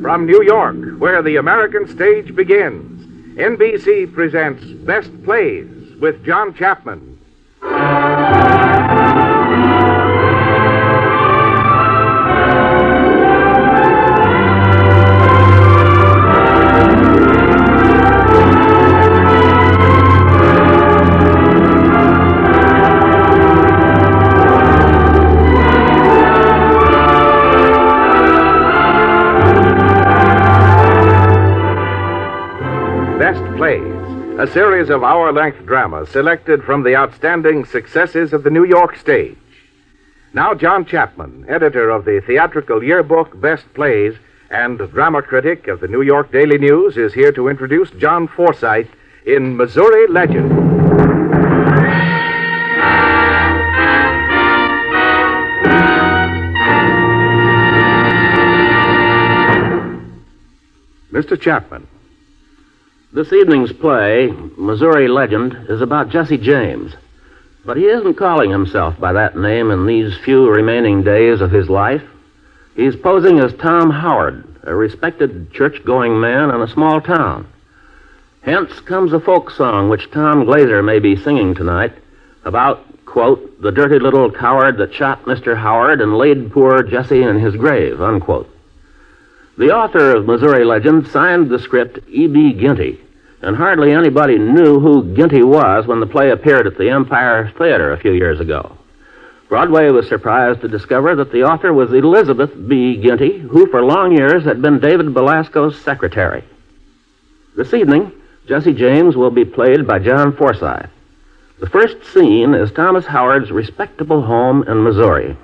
From New York, where the American stage begins, NBC presents Best Plays with John Chapman. A series of hour-length dramas selected from the outstanding successes of the New York stage. Now, John Chapman, editor of the theatrical yearbook Best Plays and drama critic of the New York Daily News, is here to introduce John Forsythe in Missouri Legend. Mr. Chapman. This evening's play, Missouri Legend, is about Jesse James. But he isn't calling himself by that name in these few remaining days of his life. He's posing as Tom Howard, a respected church-going man in a small town. Hence comes a folk song which Tom Glazer may be singing tonight about, quote, the dirty little coward that shot Mr. Howard and laid poor Jesse in his grave, unquote. The author of Missouri Legend signed the script E.B. Ginty, and hardly anybody knew who Ginty was when the play appeared at the Empire Theater a few years ago. Broadway was surprised to discover that the author was Elizabeth B. Ginty, who for long years had been David Belasco's secretary. This evening, Jesse James will be played by John Forsythe. The first scene is Thomas Howard's respectable home in Missouri.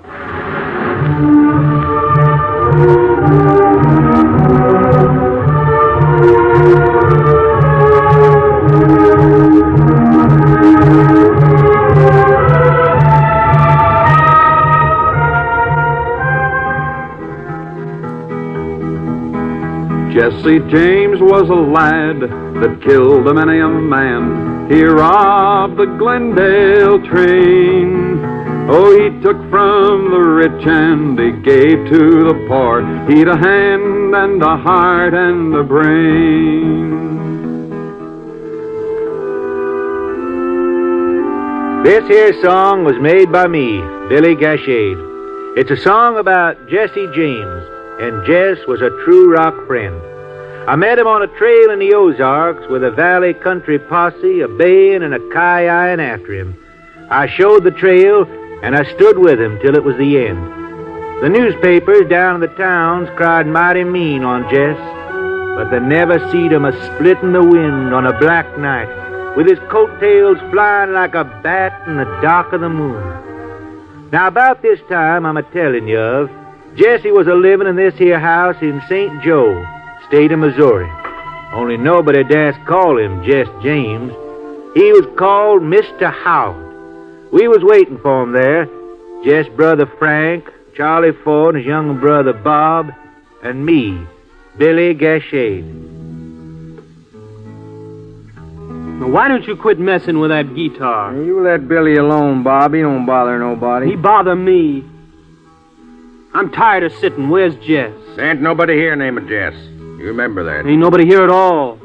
Jesse James was a lad that killed a many a man. He robbed the Glendale train. Oh, he took from the rich and he gave to the poor. He'd a hand and a heart and a brain. This here song was made by me, Billy Gashade. It's a song about Jesse James, and Jess was a true rock friend. I met him on a trail in the Ozarks with a valley country posse, a baying and a ki-ying after him. I showed the trail, and I stood with him till it was the end. The newspapers down in the towns cried mighty mean on Jess, but they never seed him a-split in the wind on a black night, with his coattails flying like a bat in the dark of the moon. Now, about this time I'm a-telling you of, Jesse was a-living in this here house in St. Joe, state of Missouri. Only nobody dares call him Jess James. He was called Mr. Howard. We was waiting for him there. Jess' brother Frank, Charlie Ford, his younger brother Bob, and me, Billy Gashade. Now, why don't you quit messing with that guitar? You let Billy alone, Bob. He don't bother nobody. He bother me. I'm tired of sitting. Where's Jess? There ain't nobody here named Jess. You remember that. Ain't nobody here at all.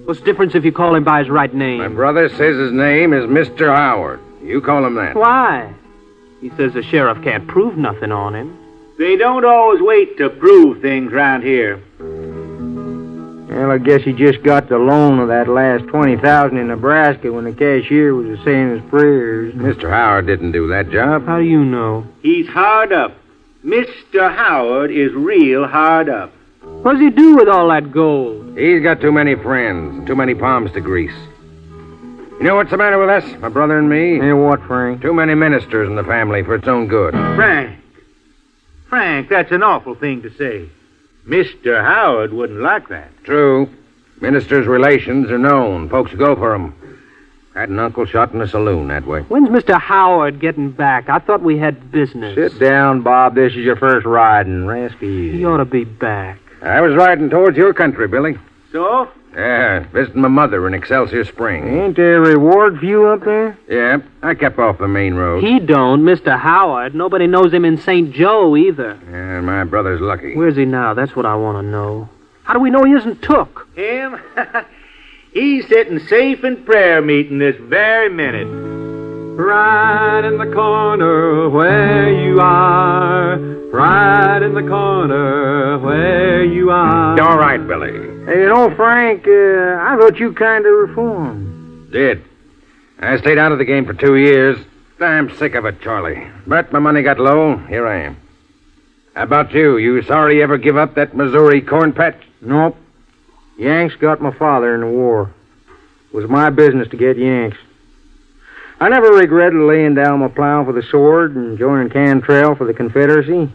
What's the difference if you call him by his right name? My brother says his name is Mr. Howard. You call him that. Why? He says the sheriff can't prove nothing on him. They don't always wait to prove things round here. Well, I guess he just got the loan of that last $20,000 in Nebraska when the cashier was saying his prayers. Mr. Howard didn't do that job. How do you know? He's hard up. Mr. Howard is real hard up. What does he do with all that gold? He's got too many friends and too many palms to grease. You know what's the matter with us, my brother and me? Hey, what, Frank? Too many ministers in the family for its own good. Frank, that's an awful thing to say. Mr. Howard wouldn't like that. True. Ministers' relations are known. Folks go for them. Had an uncle shot in a saloon that way. When's Mr. Howard getting back? I thought we had business. Sit down, Bob. This is your first riding. Rascal you. He ought to be back. I was riding towards your country, Billy. So? Yeah, visiting my mother in Excelsior Springs. Ain't there a reward for you up there? Yeah, I kept off the main road. He don't, Mr. Howard. Nobody knows him in St. Joe either. Yeah, my brother's lucky. Where's he now? That's what I want to know. How do we know he isn't took? Him? He's sitting safe in prayer meeting this very minute. Right in the corner where you are. Right in the corner where you are. All right, Billy. Hey, you know, Frank, I thought you kind of reformed. Did. I stayed out of the game for 2 years. I'm sick of it, Charlie. But my money got low. Here I am. How about you? You sorry you ever give up that Missouri corn patch? Nope. Yanks got my father in the war. It was my business to get Yanks. I never regretted laying down my plow for the sword and joining Cantrell for the Confederacy.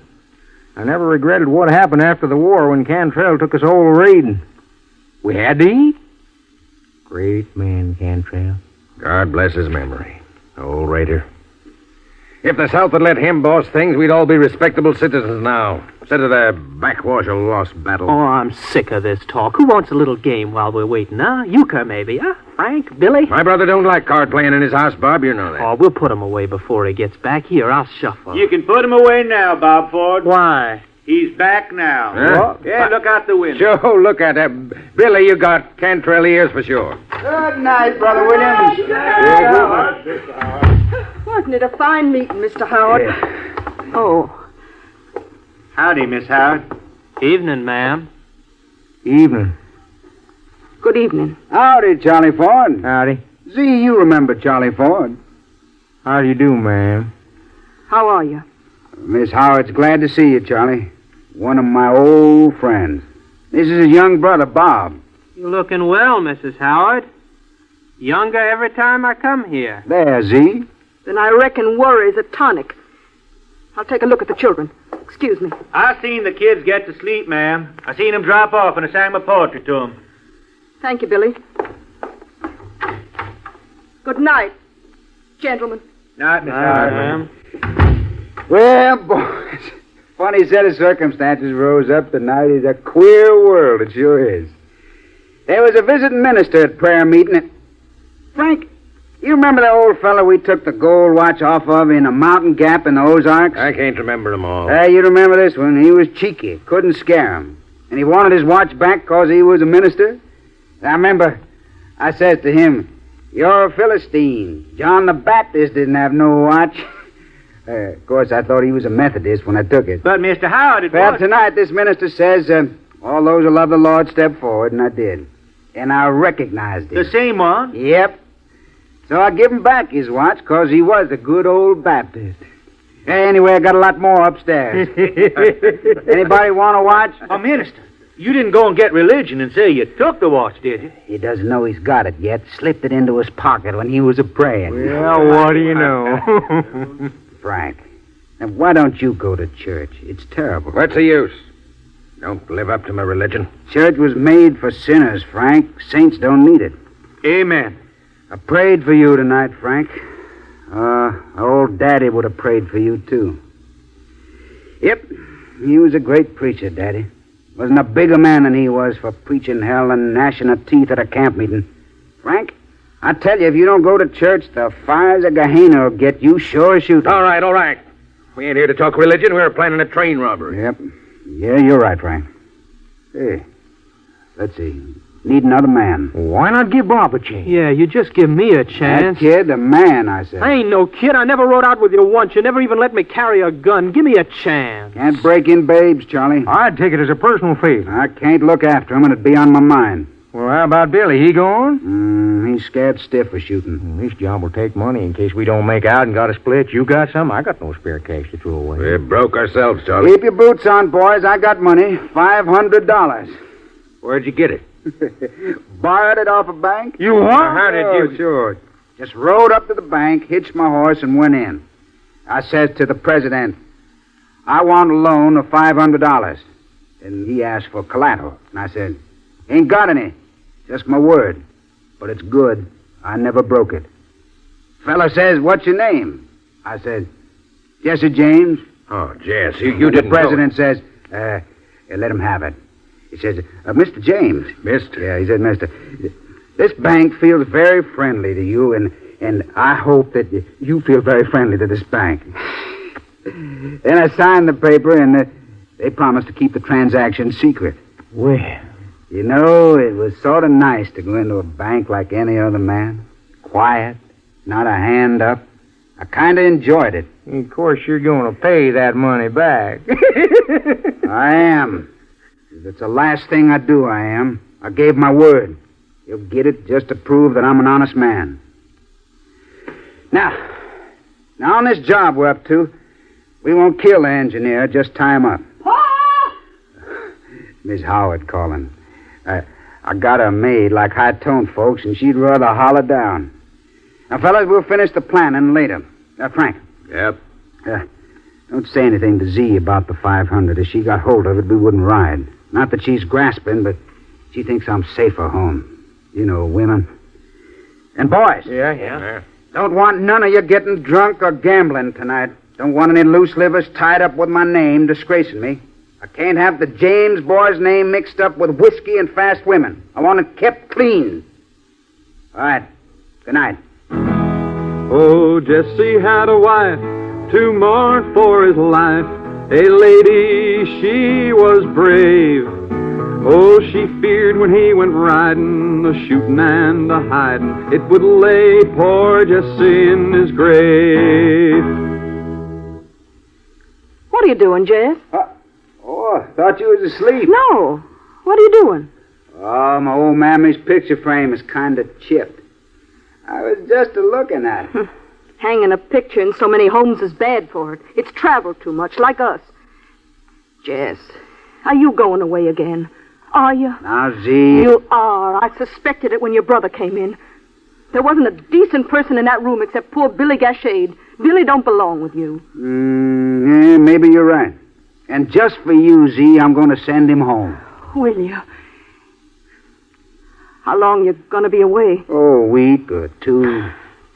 I never regretted what happened after the war when Cantrell took us all raiding. We had to eat. Great man, Cantrell. God bless his memory. Old raider. If the South had let him boss things, we'd all be respectable citizens now, instead of the backwash of lost battle. Oh, I'm sick of this talk. Who wants a little game while we're waiting, huh? Euchre, maybe, huh? Frank? Billy? My brother don't like card playing in his house, Bob. You know that. Oh, we'll put him away before he gets back. Here, I'll shuffle. You can put him away now, Bob Ford. Why? He's back now. Huh? Yeah, look out the window. Sure, look at that. Billy, you got Cantrell ears for sure. Good night, Brother Williams. Wasn't it a fine meeting, Mr. Howard? Yeah. Oh. Howdy, Miss Howard. Evening, ma'am. Evening. Good evening. Howdy, Charlie Ford. Howdy. Z, you remember Charlie Ford. How do you do, ma'am? How are you? Miss Howard's glad to see you, Charlie. One of my old friends. This is his young brother, Bob. You're looking well, Mrs. Howard. Younger every time I come here. There, Z. Then I reckon worry's a tonic. I'll take a look at the children. Excuse me. I seen the kids get to sleep, ma'am. I seen them drop off, and I sang my poetry to them. Thank you, Billy. Good night, gentlemen. Night, Miss Howard. ma'am. Well, boys, funny set of circumstances rose up tonight. It's a queer world, it sure is. There was a visiting minister at prayer meeting. Frank, you remember the old fellow we took the gold watch off of in a mountain gap in the Ozarks? I can't remember them all. You remember this one. He was cheeky. Couldn't scare him. And he wanted his watch back because he was a minister. I remember I says to him, "You're a Philistine. John the Baptist didn't have no watch." Of course, I thought he was a Methodist when I took it. But, Mr. Howard, Well, tonight this minister says, all those who love the Lord step forward, and I did. And I recognized him. the same one. Yep. So I give him back his watch because he was a good old Baptist. Anyway, I got a lot more upstairs. Anybody want a watch? Oh, minister, you didn't go and get religion and say you took the watch, did you? He doesn't know he's got it yet. Slipped it into his pocket when he was a-praying. Well, what do you know? Frank, now why don't you go to church? It's terrible. What's the use? Don't live up to my religion. Church was made for sinners, Frank. Saints don't need it. Amen. I prayed for you tonight, Frank. Old Daddy would have prayed for you, too. Yep, he was a great preacher, Daddy. Wasn't a bigger man than he was for preaching hell and gnashing of teeth at a camp meeting. Frank, I tell you, if you don't go to church, the fires of Gehenna will get you sure as shooting. All right. We ain't here to talk religion. We're planning a train robbery. Yep. Yeah, you're right, Frank. Hey, let's see. Need another man. Why not give Bob a chance? Yeah, you just give me a That chance. kid, a man, I said. I ain't no kid. I never rode out with you once. You never even let me carry a gun. Give me a chance. Can't break in babes, Charlie. I'd take it as a personal favor. I can't look after him, and it'd be on my mind. Well, how about Billy? He gone? He's scared stiff for shooting. This job will take money in case we don't make out and got a split. You got some? I got no spare cash to throw away. We're broke ourselves, Charlie. Keep your boots on, boys. I got money. $500. Where'd you get it? Borrowed it off a bank. You what? How did you... Sure. Just rode up to the bank, hitched my horse, and went in. I says to the president, "I want a loan of $500. And he asked for collateral. And I said, "Ain't got any. Just my word. But it's good. I never broke it." Fella says, "What's your name?" I said, "Jesse James." Oh, Jess, you The didn't president says, let him have it. He says, "Mr. James." Mister? Yeah, he said, "Mister, this bank feels very friendly to you, and I hope that you feel very friendly to this bank." Then I signed the paper, and they promised to keep the transaction secret. Well, You know, it was sort of nice to go into a bank like any other man. Quiet, not a hand up. I kind of enjoyed it. Of course, you're going to pay that money back. I am. If it's the last thing I do, I am. I gave my word. You'll get it just to prove that I'm an honest man. Now on this job we're up to, we won't kill the engineer, just tie him up. Miss Howard calling. I got her made like high-toned folks, and she'd rather holler down. Now, fellas, we'll finish the planning later. Frank. Yep. Don't say anything to Z about the 500. If she got hold of it, we wouldn't ride. Not that she's grasping, but she thinks I'm safer home. You know, women. And boys. Yeah. Don't want none of you getting drunk or gambling tonight. Don't want any loose livers tied up with my name, disgracing me. I can't have the James boy's name mixed up with whiskey and fast women. I want it kept clean. All right. Good night. Oh, Jesse had a wife to mourn for his life. A lady, she was brave. Oh, she feared when he went riding, the shooting and the hiding, it would lay poor Jesse in his grave. What are you doing, Jess? I thought you was asleep. No. What are you doing? Oh, my old mammy's picture frame is kind of chipped. I was just a-looking at it. Hanging a picture in so many homes is bad for it. It's traveled too much, like us. Jess, are you going away again? Are you? Now, Z. You are. I suspected it when your brother came in. There wasn't a decent person in that room except poor Billy Gashade. Billy don't belong with you. Yeah, maybe you're right. And just for you, Z, I'm going to send him home. Will you? How long you going to be away? Oh, a week or two.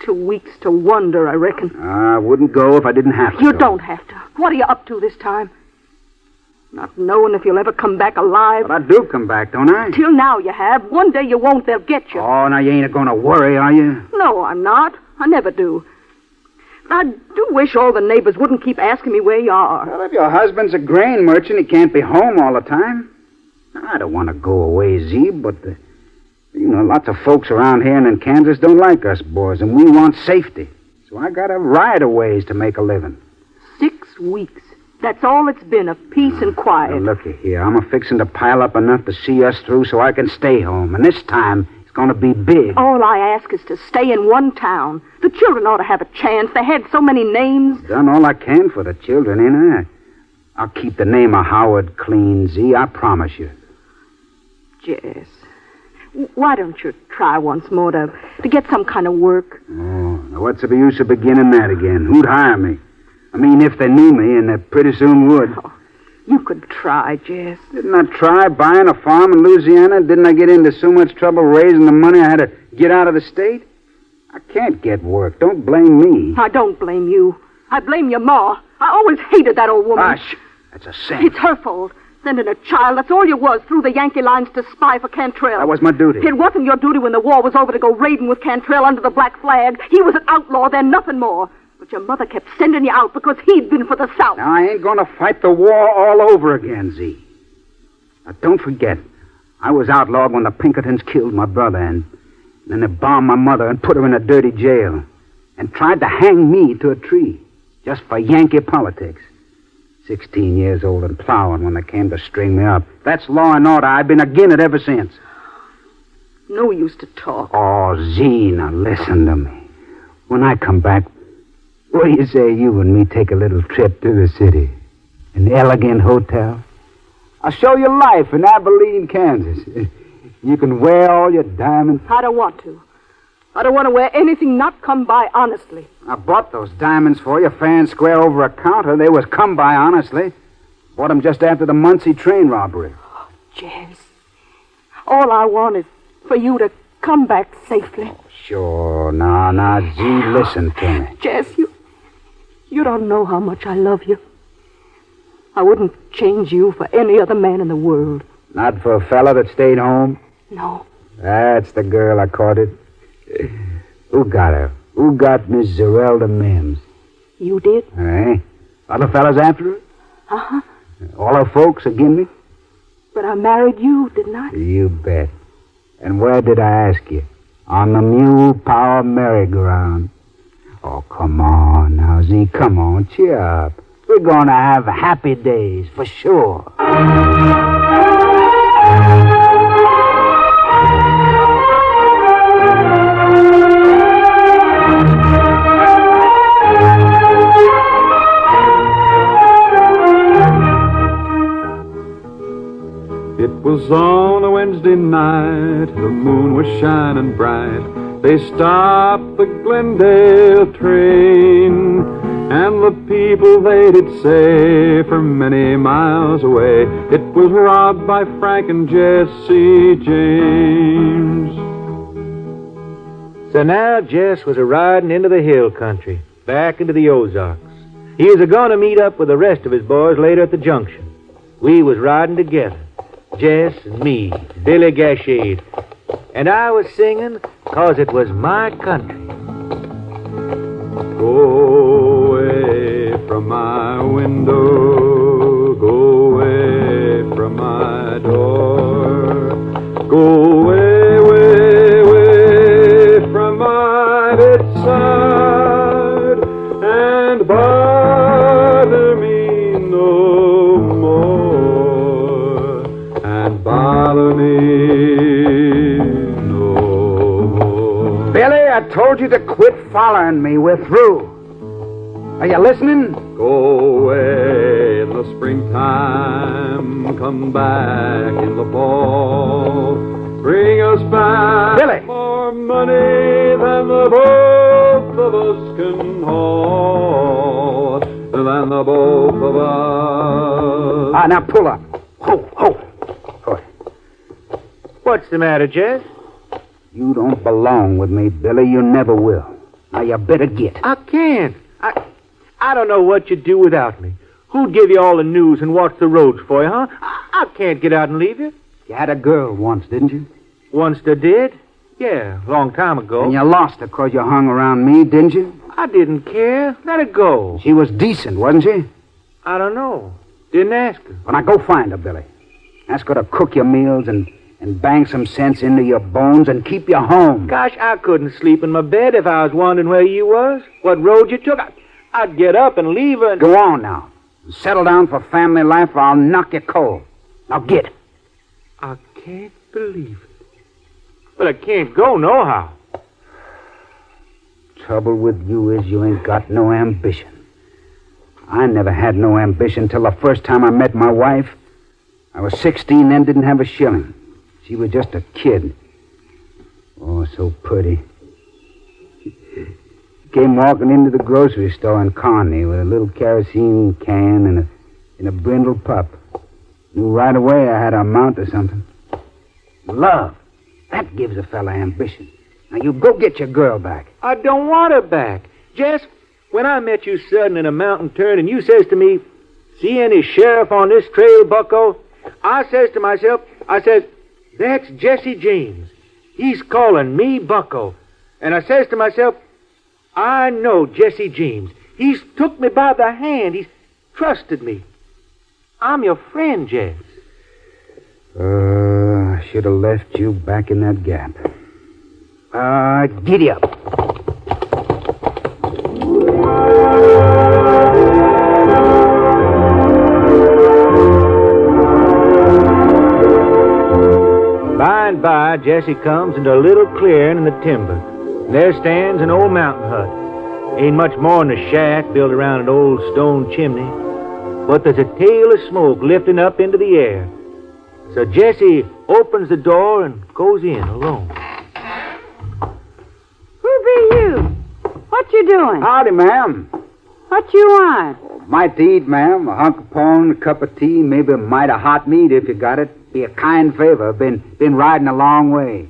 2 weeks to wonder, I reckon. I wouldn't go if I didn't have to. You don't have to. What are you up to this time? Not knowing if you'll ever come back alive. But I do come back, don't I? Till now you have. One day you won't, they'll get you. Oh, now you ain't going to worry, are you? No, I'm not. I never do. But I do wish all the neighbors wouldn't keep asking me where you are. Well, if your husband's a grain merchant, he can't be home all the time. I don't want to go away, Z, but, lots of folks around here and in Kansas don't like us boys, and we want safety. So I got to ride a ways to make a living. 6 weeks. That's all it's been, of peace and quiet. Now, looky here. I'm a-fixing to pile up enough to see us through so I can stay home. And this time, it's going to be big. All I ask is to stay in one town. The children ought to have a chance. They had so many names. Done all I can for the children, ain't I? I'll keep the name of Howard clean, Z. I promise you. Jess, why don't you try once more to get some kind of work? Oh, now what's the use of beginning that again? Who'd hire me? I mean, if they knew me, and they pretty soon would. Oh, you could try, Jess. Didn't I try buying a farm in Louisiana? Didn't I get into so much trouble raising the money I had to get out of the state? I can't get work. Don't blame me. I don't blame you. I blame your ma. I always hated that old woman. Hush. That's a sin. It's her fault. Sending a child, that's all you was, through the Yankee lines to spy for Cantrell. That was my duty. It wasn't your duty when the war was over to go raiding with Cantrell under the black flag. He was an outlaw, then nothing more. But your mother kept sending you out because he'd been for the South. Now, I ain't going to fight the war all over again, Z. Now, don't forget, I was outlawed when the Pinkertons killed my brother, and then they bombed my mother and put her in a dirty jail, and tried to hang me to a tree, just for Yankee politics. 16 years old and plowing when they came to string me up. That's law and order. I've been agin it ever since. No use to talk. Oh, Z, now listen to me. When I come back, what do you say you and me take a little trip to the city? An elegant hotel? I'll show you life in Abilene, Kansas. You can wear all your diamonds. I don't want to. I don't want to wear anything not come by honestly. I bought those diamonds for you fair and square over a counter. They was come by honestly. Bought them just after the Muncie train robbery. Oh, Jess. All I want is for you to come back safely. Oh, sure. Now, Z, listen to me. Jess, you don't know how much I love you. I wouldn't change you for any other man in the world. Not for a fella that stayed home? No. That's the girl I courted. Who got her? Who got Miss Zerelda Mims? You did? Eh? Other fellas after her? Uh-huh. All her folks agin me? But I married you, didn't I? You bet. And where did I ask you? On the mule power merry-go-round. Oh, come on now, Z. Come on, cheer up. We're going to have happy days, for sure. It was on a Wednesday night, the moon was shining bright. They stopped the Glendale train, and the people they did say from many miles away, it was robbed by Frank and Jesse James. So now Jess was a-riding into the hill country, back into the Ozarks. He was a-going to meet up with the rest of his boys later at the junction. We was riding together, Jess and me, Billy Gashade. And I was singing 'cause it was my country. Go away from my window, go away from my door, go away, way, way from my bedside, and bother me no more, and bother me. Billy, I told you to quit following me. We're through. Are you listening? Go away in the springtime, come back in the fall. Bring us back Billy. more money than the both of us can haul. Than the both of us. Now pull up. Ho. What's the matter, Jess? You don't belong with me, Billy. You never will. Now you better get. I can't. I don't know what you'd do without me. Who'd give you all the news and watch the roads for you, huh? I can't get out and leave you. You had a girl once, didn't you? Once I did? Yeah, a long time ago. And you lost her 'cause you hung around me, didn't you? I didn't care. Let her go. She was decent, wasn't she? I don't know. Didn't ask her. Well, now go find her, Billy. Ask her to cook your meals and bang some sense into your bones and keep you home. Gosh, I couldn't sleep in my bed if I was wondering where you was, what road you took. I'd get up and leave her and... Go on now. Settle down for family life or I'll knock you cold. Now get. I can't believe it. But I can't go nohow. Trouble with you is you ain't got no ambition. I never had no ambition till the first time I met my wife. I was 16 then, didn't have a shilling. She was just a kid. Oh, so pretty. Came walking into the grocery store in Kearney with a little kerosene can and a brindle pup. Knew right away I had a mount or something. Love. That gives a fella ambition. Now, you go get your girl back. I don't want her back. Jess, when I met you sudden in a mountain turn and you says to me, see any sheriff on this trail, bucko? I says to myself, that's Jesse James. He's calling me bucko. And I says to myself, I know Jesse James. He's took me by the hand. He's trusted me. I'm your friend, Jess. I should have left you back in that gap. Giddy up. By and by, Jesse comes into a little clearing in the timber. And there stands an old mountain hut. Ain't much more than a shack built around an old stone chimney. But there's a tail of smoke lifting up into the air. So Jesse opens the door and goes in alone. Who be you? What you doing? Howdy, ma'am. What you want? Might to eat, ma'am. A hunk of porn, a cup of tea, maybe a mite of hot meat if you got it. Be a kind favor. Been riding a long way.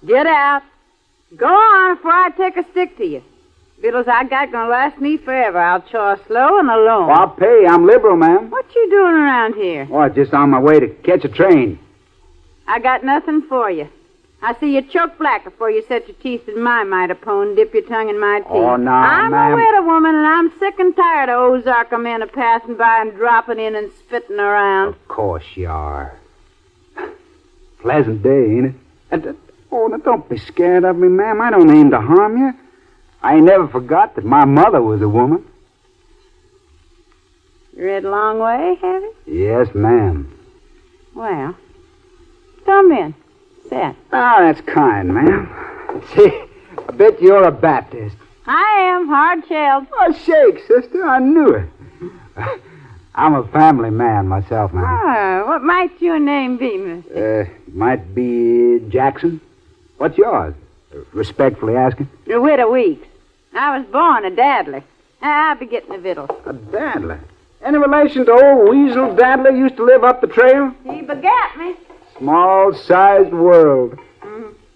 Get out. Go on before I take a stick to you. Vittles I got gonna last me forever. I'll chaw slow and alone. Well, I'll pay. I'm liberal, ma'am. What you doing around here? Oh, just on my way to catch a train. I got nothing for you. I see you choke black before you set your teeth in my mitre pone and dip your tongue in my teeth. Oh, no, I'm ma'am. a widow woman, and I'm sick and tired of Ozark men a passing by and dropping in and spitting around. Of course you are. Pleasant day, ain't it? Now don't be scared of me, ma'am. I don't aim to harm you. I ain't never forgot that my mother was a woman. You read a long way, have you? Yes, ma'am. Well, come in. Sit. Oh, that's kind, ma'am. See, I bet you're a Baptist. I am hard-shelled. Oh, shake, sister. I knew it. I'm a family man myself, ma'am. Oh, what might your name be, mister? Might be Jackson. What's yours? Respectfully asking. The Widow Weeks. I was born a Dadley. I'll be getting the victuals. A Dadley? Any relation to old Weasel Dadley used to live up the trail? He begat me. Small-sized world.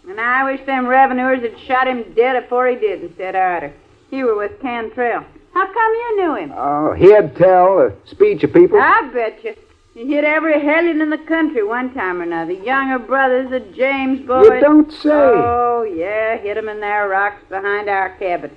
And I wish them revenuers had shot him dead before he did instead of Arter. He were with Cantrell. How come you knew him? Oh, he'd tell a speech of people. I bet you. He hit every hellion in the country one time or another. Younger brothers of James Boris. You don't say. Oh, yeah, hit 'em in their rocks behind our cabin.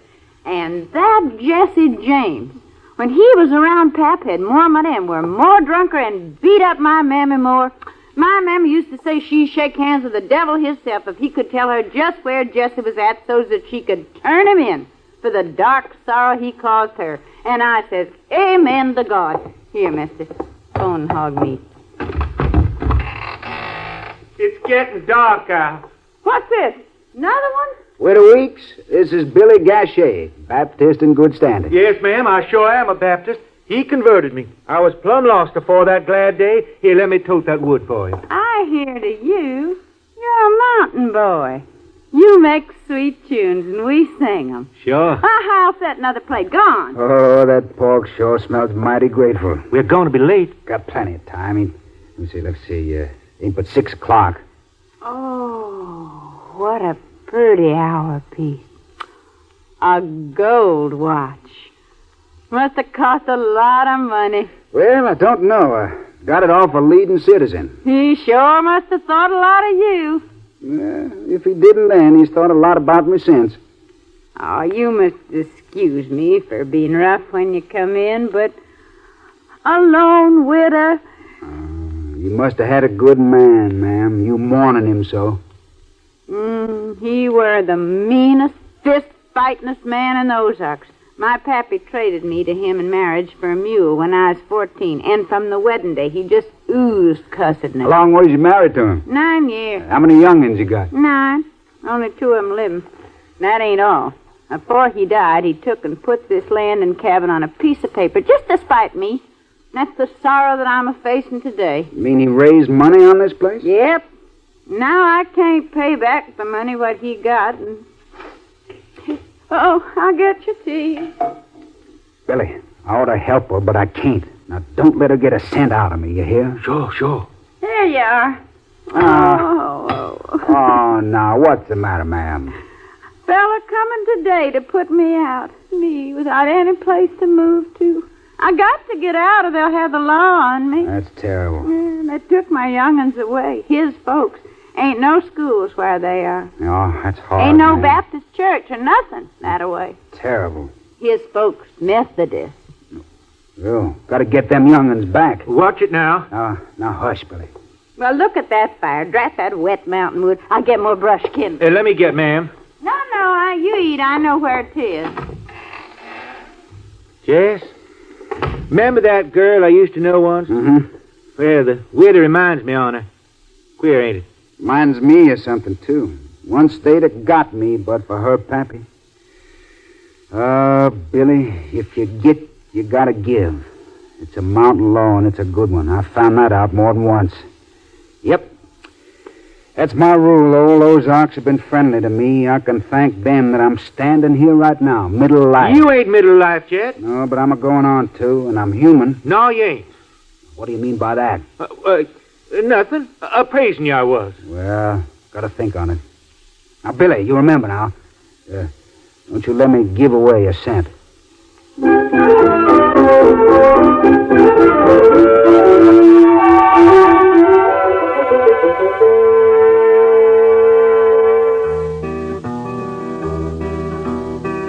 And that Jesse James, when he was around Pap, had more money and were more drunker and beat up my mammy more. My mammy used to say she'd shake hands with the devil himself if he could tell her just where Jesse was at so that she could turn him in for the dark sorrow he caused her. And I says, amen to God. Here, mister, go and hog me. It's getting dark out. What's this? Another one? Widow Weeks, this is Billy Gachet, Baptist in good standing. Yes, ma'am, I sure am a Baptist. He converted me. I was plumb lost before that glad day. He let me tote that wood for him. I hear to you, you're a mountain boy. You make sweet tunes and we sing 'em. Sure. I'll set another plate. Go on. Oh, that pork sure smells mighty grateful. We're going to be late. Got plenty of time. Let's see. Ain't but 6 o'clock. Oh, what a pretty hour piece. A gold watch. Must have cost a lot of money. Well, I don't know. I got it off a leading citizen. He sure must have thought a lot of you. If he didn't then, he's thought a lot about me since. Oh, you must excuse me for being rough when you come in, but a lone widow. You must have had a good man, ma'am. You mourning him so. He were the meanest, fist-fightingest man in the Ozarks. My pappy traded me to him in marriage for a mule when I was 14, and from the wedding day, he just oozed cussedness. How long was you married to him? 9 years. How many young'uns you got? 9. Only 2 of 'em living. That ain't all. Before he died, he took and put this land and cabin on a piece of paper, just to spite me. That's the sorrow that I'm a-facing today. You mean he raised money on this place? Yep. Now I can't pay back the money what he got, and... Oh, I'll get your tea. Billy, I ought to help her, but I can't. Now, don't let her get a cent out of me, you hear? Sure. There you are. Oh, now, what's the matter, ma'am? Fella coming today to put me out. Me, without any place to move to. I got to get out or they'll have the law on me. That's terrible. Yeah, they took my young'uns away. His folks. Ain't no schools where they are. Oh, that's hard, Ain't no man. Baptist church or nothing that away. Terrible. His folks Methodist. Oh, gotta get them young'uns back. Watch it now. Now hush, Billy. Well, look at that fire. Drat that wet mountain wood. I'll get more brush kindled. Let me get, ma'am. No, you eat. I know where it is. Jess? Remember that girl I used to know once? Mm-hmm. Well, the widow reminds me on her. Queer, ain't it? Reminds me of something, too. Once they'd have got me, but for her pappy. Billy, if you get, you gotta give. It's a mountain law, and it's a good one. I found that out more than once. Yep. That's my rule. Old Ozarks have been friendly to me. I can thank them that I'm standing here right now, middle of life. You ain't middle of life yet. No, but I'm a-going on, too, and I'm human. No, you ain't. What do you mean by that? Nothing. Praising you I was. Well, gotta think on it. Now, Billy, you remember now. Don't you let me give away a cent.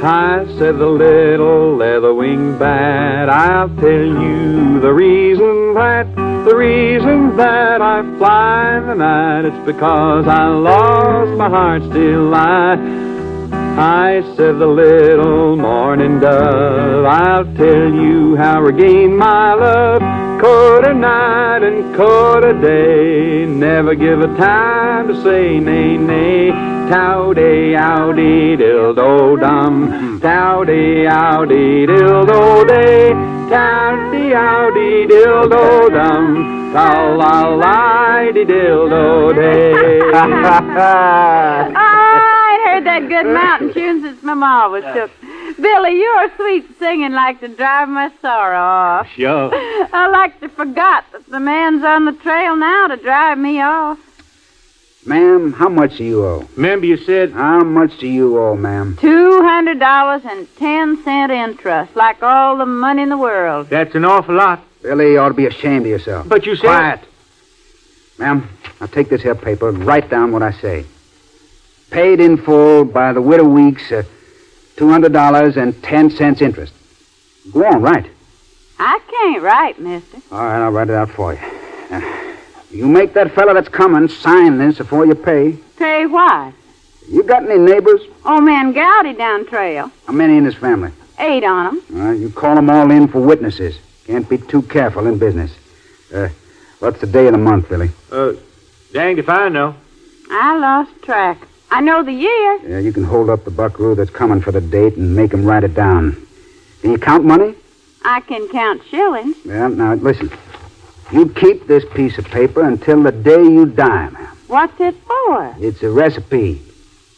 Hi, said the little leather-winged bat, I'll tell you the reason that The reason that I fly in the night, it's because I lost my heart still I said the little morning dove, I'll tell you how I regained my love. Quarter night and quarter day, never give a time to say nay, nay. Towdy, owdy, dill-do-dum, towdy, owdy, dill-do-day, towdy, owdy, dill-do-dum, tal-la-li-di-dill-do-day. That good mountain tune since my ma was took. Billy, your sweet singing like to drive my sorrow off. Sure. I like to forgot that the man's on the trail now to drive me off. Ma'am, how much do you owe? Remember you said... How much do you owe, ma'am? $200.10 interest, like all the money in the world. That's an awful lot. Billy, you ought to be ashamed of yourself. But you said... Quiet. Ma'am, now take this here paper and write down what I say. Paid in full by the widow Weeks, $200.10 interest. Go on, write. I can't write, mister. All right, I'll write it out for you. You make that fella that's coming sign this before you pay. Pay what? You got any neighbors? Old man Gowdy down trail. How many in his family? 8 on 'em. You call them all in for witnesses. Can't be too careful in business. What's the day of the month, Billy? Danged if I know. I lost track. I know the year. Yeah, you can hold up the buckaroo that's coming for the date and make him write it down. Can you count money? I can count shillings. Well, now, listen. You keep this piece of paper until the day you die, ma'am. What's it for? It's a recipe.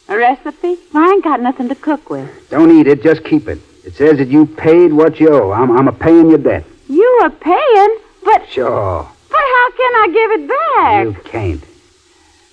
A recipe? Well, I ain't got nothing to cook with. Don't eat it, just keep it. It says that you paid what you owe. I'm a-paying your debt. You are paying? But... Sure. But how can I give it back? You can't.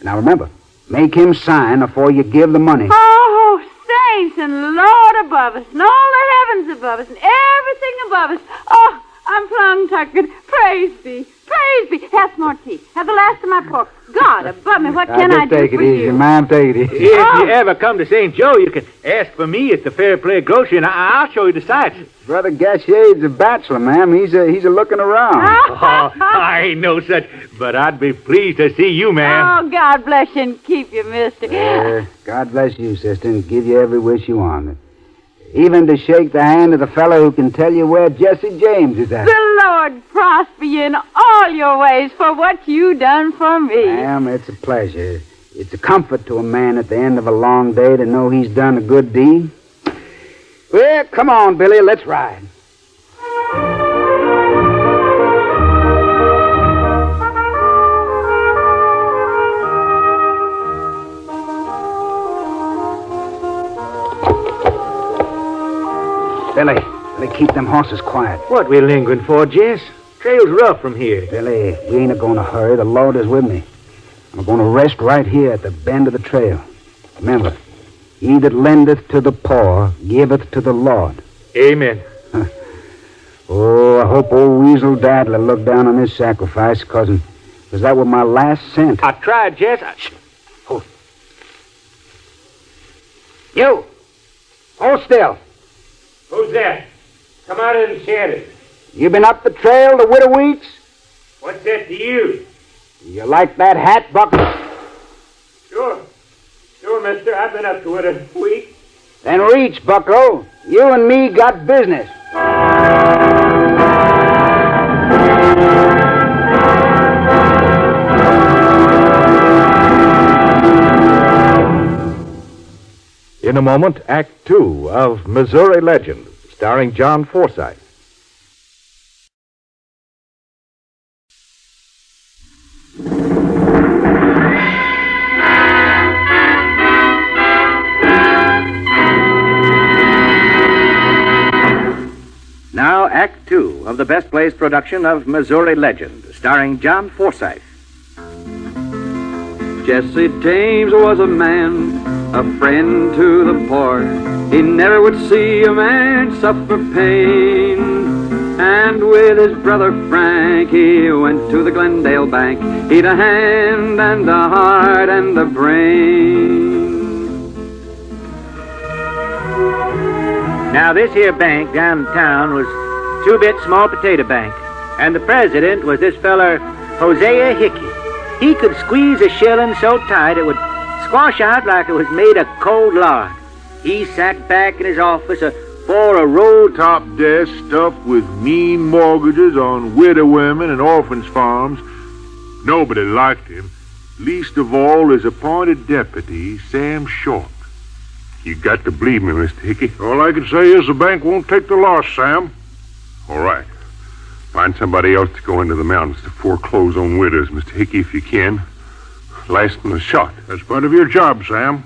Now, remember, make him sign before you give the money. Oh, saints and Lord above us, and all the heavens above us, and everything above us. Oh, I'm plum-tuckered. Praise be. Praise be. Have some more tea. Have the last of my pork. God above me, what can I do take for it easy, you? ma'am. Take it easy. If you ever come to St. Joe, you can ask for me at the Fair Play Grocery, and I'll show you the sights. Brother Gashier's a bachelor, ma'am. He's a looking around. I ain't no such, but I'd be pleased to see you, ma'am. Oh, God bless you and keep you, mister. God bless you, sister, and give you every wish you want. Even to shake the hand of the fellow who can tell you where Jesse James is at. The Lord prosper you in all your ways for what you done for me. Ma'am, it's a pleasure. It's a comfort to a man at the end of a long day to know he's done a good deed. Well, come on, Billy, let's ride. Billy, keep them horses quiet. What we lingering for, Jess? Trail's rough from here. Billy, we ain't a-going to hurry. The Lord is with me. I'm going to rest right here at the bend of the trail. Remember, he that lendeth to the poor giveth to the Lord. Amen. Oh, I hope old Weasel Dad'll look down on this sacrifice, cousin, because that was my last cent. I tried, Jess. Hold. You! Hold still. Who's that? Come out of the shadows. You been up the trail to Widow Weeks? What's that to you? You like that hat, Buck? Sure, mister. I've been up to it a week. Then reach, Bucko. You and me got business. In a moment, Act 2 of Missouri Legend, starring John Forsythe. Now, Act 2 of the Best Plays production of Missouri Legend, starring John Forsythe. Jesse James was a man, a friend to the poor. He never would see a man suffer pain. And with his brother Frank, he went to the Glendale Bank. He'd a hand and a heart and a brain. Now, this here bank downtown was 2-bit small potato bank. And the president was this feller, Hosea Hickey. He could squeeze a shilling so tight it would squash out like it was made of cold lard. He sat back in his office for a roll-top desk stuffed with mean mortgages on widow women and orphans' farms. Nobody liked him, least of all his appointed deputy, Sam Short. You got to believe me, Mr. Hickey. All I can say is the bank won't take the loss, Sam. All right. Find somebody else to go into the mountains to foreclose on widows, Mr. Hickey, if you can. Last one was shot. That's part of your job, Sam.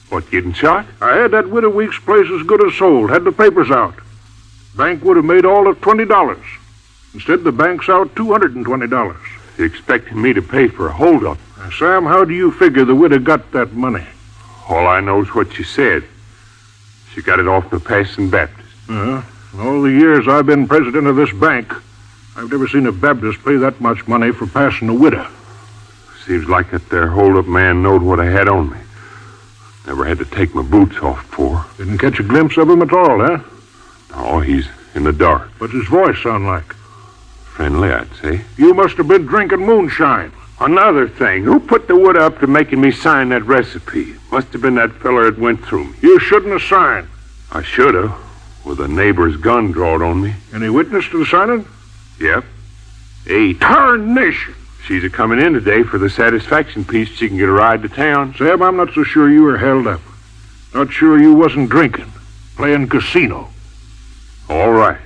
What, getting shot? I had that Widow Weeks place as good as sold. Had the papers out. Bank would have made all of $20. Instead, the bank's out $220. You expecting me to pay for a holdup? Now, Sam, how do you figure the widow got that money? All I know is what she said. She got it off the Passion Baptist. In all the years I've been president of this bank, I've never seen a Baptist pay that much money for passing a widow. Seems like that there hold-up man knowed what I had on me. Never had to take my boots off before. Didn't catch a glimpse of him at all, eh? Oh, he's in the dark. What's his voice sound like? Friendly, I'd say. You must have been drinking moonshine. Another thing, who put the wood up to making me sign that recipe? Must have been that feller that went through me. You shouldn't have signed. I should have, with a neighbor's gun drawn on me. Any witness to the signing? Yep. Hey, tarnation! She's a-coming in today for the satisfaction piece. She can get a ride to town. Sam, I'm not so sure you were held up. Not sure you wasn't drinking, playing casino. All right.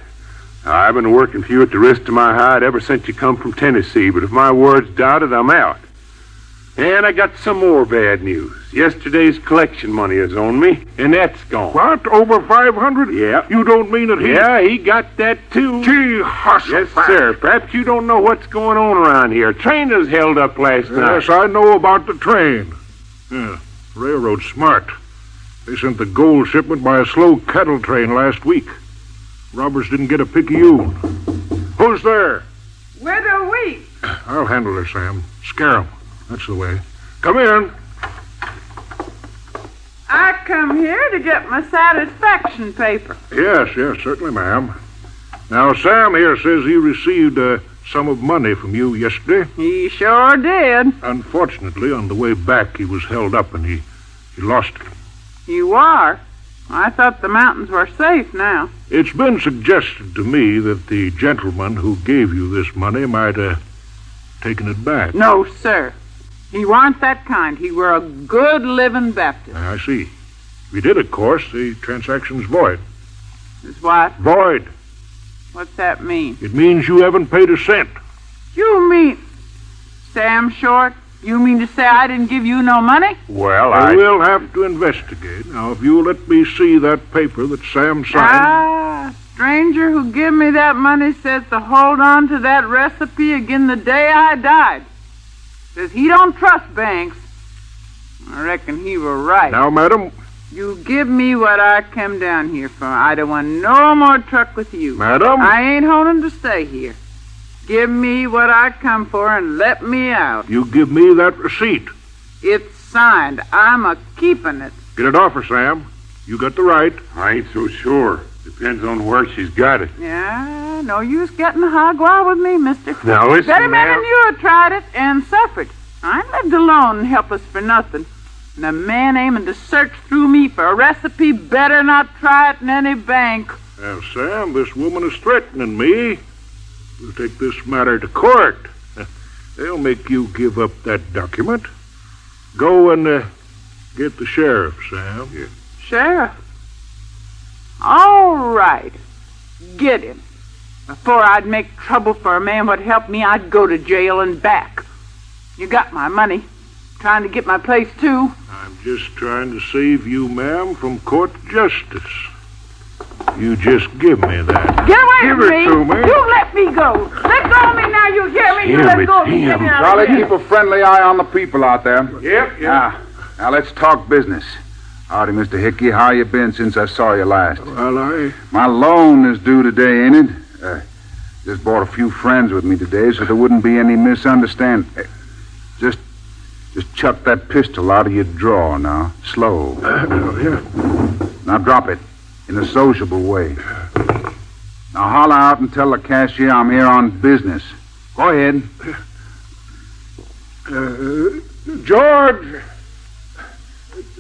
I've been working for you at the risk of my hide ever since you come from Tennessee, but if my word's doubted, I'm out. And I got some more bad news. Yesterday's collection money is on me, and that's gone. What? Over $500? Yeah. You don't mean that he... Yeah, he got that, too. Gee, hustle. Yes, sir. Perhaps you don't know what's going on around here. Train was held up last night. Yes, I know about the train. Yeah, railroad's smart. They sent the gold shipment by a slow cattle train last week. Robbers didn't get a picayune. Who's there? Widow Weeks. I'll handle her, Sam. Scare 'em. That's the way. Come in. I come here to get my satisfaction paper. Yes, certainly, ma'am. Now, Sam here says he received a sum of money from you yesterday. He sure did. Unfortunately, on the way back, he was held up and he lost it. You are? I thought the mountains were safe now. It's been suggested to me that the gentleman who gave you this money might have taken it back. No, sir. He warn't that kind. He were a good living Baptist. I see. If he did, of course, the transaction's void. Is what? Void. What's that mean? It means you haven't paid a cent. You mean... Sam Short, you mean to say I didn't give you no money? Well, I will have to investigate. Now, if you'll let me see that paper that Sam signed... stranger who give me that money says to hold on to that recipe again the day I died. Says he don't trust banks. I reckon he were right. Now, madam... You give me what I come down here for. I don't want no more truck with you. Madam? I ain't holding to stay here. Give me what I come for and let me out. You give me that receipt. It's signed. I'm a-keeping it. Get it off her, Sam. You got the right. I ain't so sure. Depends on where she's got it. Yeah, no use getting hogwild with me, mister. Now, listen, better men than you have tried it and suffered. I ain't lived alone and helpless for nothing. And a man aiming to search through me for a recipe better not try it in any bank. Now, Sam, this woman is threatening me. We'll take this matter to court. They'll make you give up that document. Go and get the sheriff, Sam. Yeah. Sheriff? All right. Get him. Before I'd make trouble for a man who'd help me, I'd go to jail and back. You got my money. Trying to get my place, too. I'm just trying to save you, ma'am, from court justice. You just give me that. Get away give from it me. To me. You let me go. Let go of me now, you hear me? You let go of me. Charlie, keep a friendly eye on the people out there. Yep. Now, let's talk business. Howdy, Mr. Hickey. How you been since I saw you last? Well, My loan is due today, ain't it? Just brought a few friends with me today so there wouldn't be any misunderstanding. Just chuck that pistol out of your drawer now. Slow. Yeah. Now drop it in a sociable way. Now holler out and tell the cashier I'm here on business. Go ahead. George,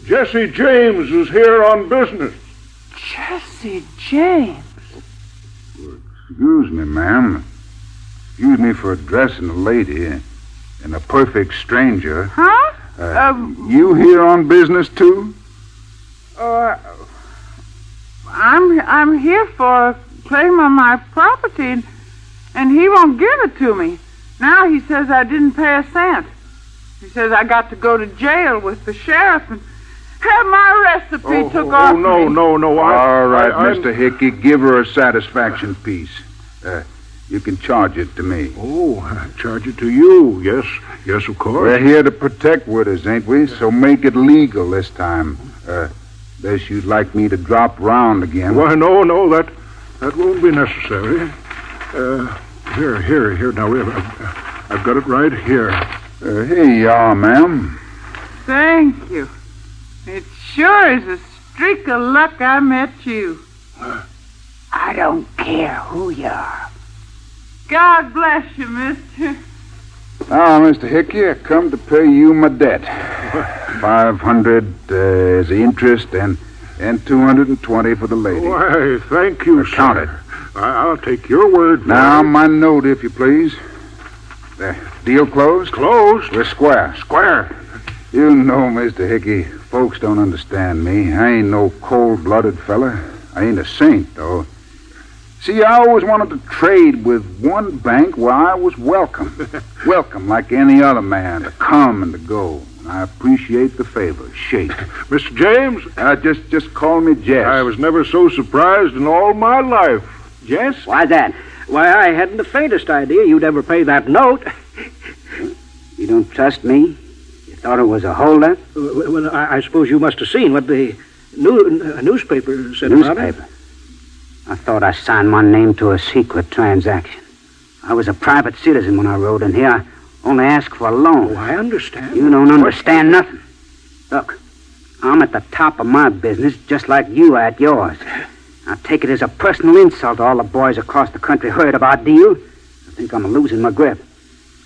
Jesse James is here on business. Jesse James? Excuse me, ma'am. Excuse me for addressing a lady and a perfect stranger. Huh? You here on business, too? I'm here for a claim on my property, and he won't give it to me. Now he says I didn't pay a cent. He says I got to go to jail with the sheriff and have my recipe took off me. No. All right, Mr. Hickey, give her a satisfaction piece. You can charge it to me. Oh, charge it to you. Yes, of course. We're here to protect widows, ain't we? So make it legal this time. Unless you'd like me to drop round again. Why, no, that won't be necessary. Here, now, I've got it right here. Here you are, ma'am. Thank you. It sure is a streak of luck I met you. I don't care who you are. God bless you, mister. Now, Mr. Hickey, I come to pay you my debt. 500 as the interest and 220 for the lady. Why, thank you, sir. Count it. I'll take your word for now, it. my note, if you please. There. Deal closed? Closed? We're square. Square. You know, Mr. Hickey, folks don't understand me. I ain't no cold-blooded fella. I ain't a saint, though. See, I always wanted to trade with one bank where I was welcome. Welcome like any other man to come and to go. And I appreciate the favor. Shake. Mr. James? Just call me Jess. I was never so surprised in all my life. Jess? Why that? Why, I hadn't the faintest idea you'd ever pay that note. You don't trust me? You thought it was a holdup? Well, I suppose you must have seen what the newspaper said about it. Newspaper? I thought I signed my name to a secret transaction. I was a private citizen when I rode in here. I only asked for a loan. Oh, I understand. You don't understand nothing. Look, I'm at the top of my business just like you are at yours. I take it as a personal insult all the boys across the country heard of our deal. I think I'm losing my grip.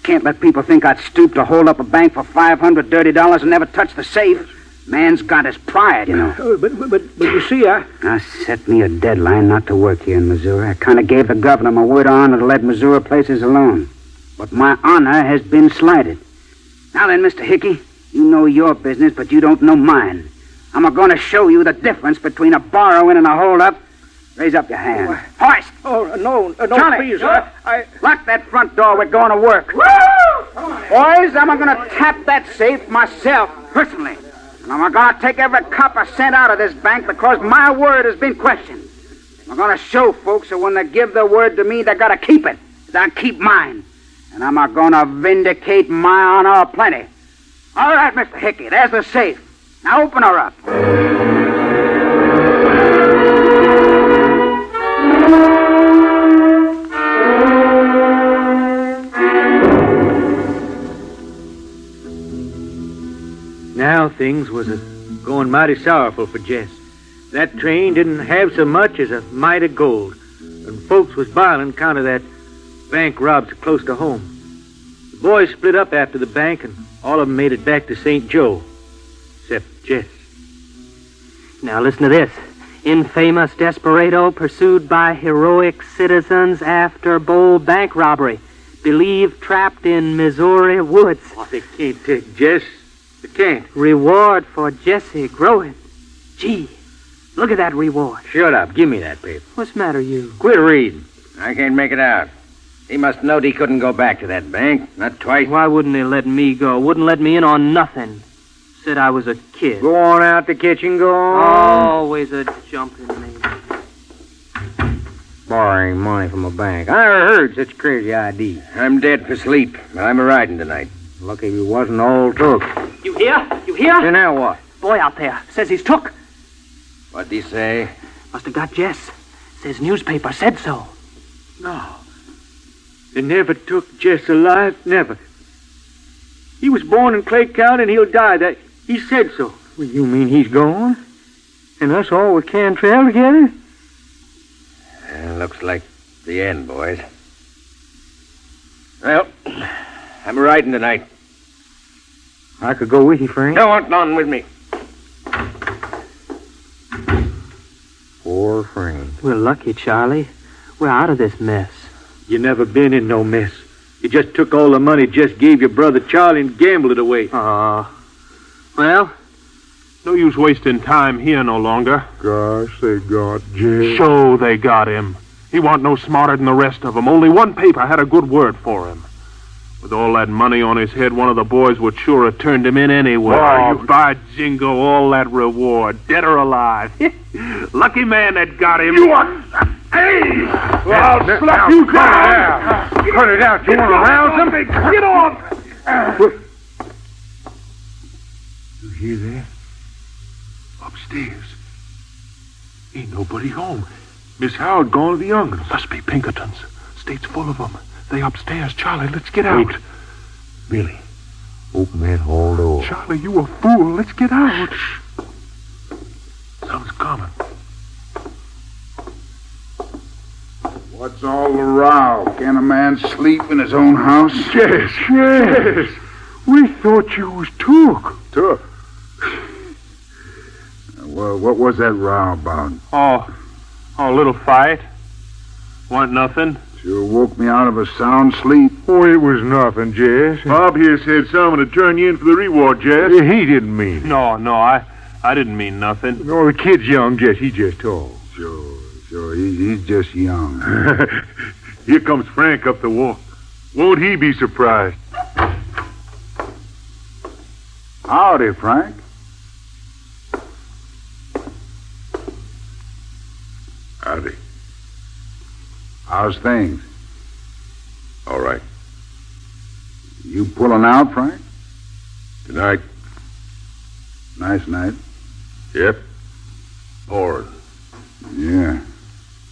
Can't let people think I'd stoop to hold up a bank for $500 dirty dollars and never touch the safe. Man's got his pride, you know. But you see, I set me a deadline not to work here in Missouri. I kind of gave the governor my word of honor to let Missouri places alone. But my honor has been slighted. Now then, Mr. Hickey, you know your business, but you don't know mine. I'm going to show you the difference between a borrowing and a hold-up. Raise up your hand. Hoist! Oh, no, Charlie, please. Lock that front door. We're going to work. Woo! Boys, I'm going to tap that safe myself, personally. And I'm going to take every copper cent out of this bank because my word has been questioned. I'm going to show folks that when they give their word to me, they got to keep it. They keep mine. And I'm going to vindicate my honor plenty. All right, Mr. Hickey, there's the safe. Now open her up. Now things was going mighty sorrowful for Jess. That train didn't have so much as a mite of gold, and folks was b'iling count of that bank robbed so close to home. The boys split up after the bank, and all of them made it back to St. Joe, except Jess. Now listen to this. Infamous desperado pursued by heroic citizens after bold bank robbery. Believed trapped in Missouri woods. Oh, they can't take Jess. They can't. Reward for Jesse growing. Gee, look at that reward. Shut up. Give me that paper. What's the matter, you? Quit reading. I can't make it out. He must know he couldn't go back to that bank. Not twice. Why wouldn't they let me go? Wouldn't let me in on nothing. Said I was a kid. Go on out the kitchen, go on. Always a jumping neighbor. Borrowing money from a bank. I never heard such a crazy idea. I'm dead for sleep. I'm a-riding tonight. Lucky we wasn't all took. You hear? You hear? So now what? Boy out there says he's took. What'd he say? Must have got Jess. Says newspaper said so. No. They never took Jess alive. Never. He was born in Clay County and he'll die. That he said so. Well, you mean he's gone? And us all with Cantrell together? Looks like The end, boys. Well, I'm riding tonight. I could go with you, Frank. No, on with me. Poor Frank. We're lucky, Charlie. We're out of this mess. You never been in no mess. You just took all the money Jess gave your brother Charlie and gambled it away. Well, no use wasting time here no longer. Gosh, they got Jess. So they got him. He wasn't no smarter than the rest of them. Only one paper had a good word for him. With all that money on his head, one of the boys would sure have turned him in anyway. By jingo, all that reward, dead or alive. Lucky man that got him. You are... Hey! Well, I'll slap you down. Cut it out. You want to rouse him? Get off! You hear that? Upstairs. Ain't nobody home. Miss Howard gone to the young'uns. Must be Pinkertons. State's full of them. They upstairs. Charlie, let's get out. Wait. Billy, open that hall door. Charlie, you a fool. Let's get out. Something's coming. What's all the row? Can a man sleep in his own house? Yes. We thought you was took. Took? Well, what was that row about? Oh, a little fight. Want nothing? Sure woke me out of a sound sleep. Oh, it was nothing, Jess. Bob here said someone to turn you in for the reward, Jess. He didn't mean it. No, I didn't mean nothing. No, the kid's young, Jess. He just told. Sure. He's just young. Here comes Frank up the walk. Won't he be surprised? Howdy, Frank. Howdy. How's things? All right. You pulling out, Frank? Tonight? Nice night. Yep. Pouring. Yeah.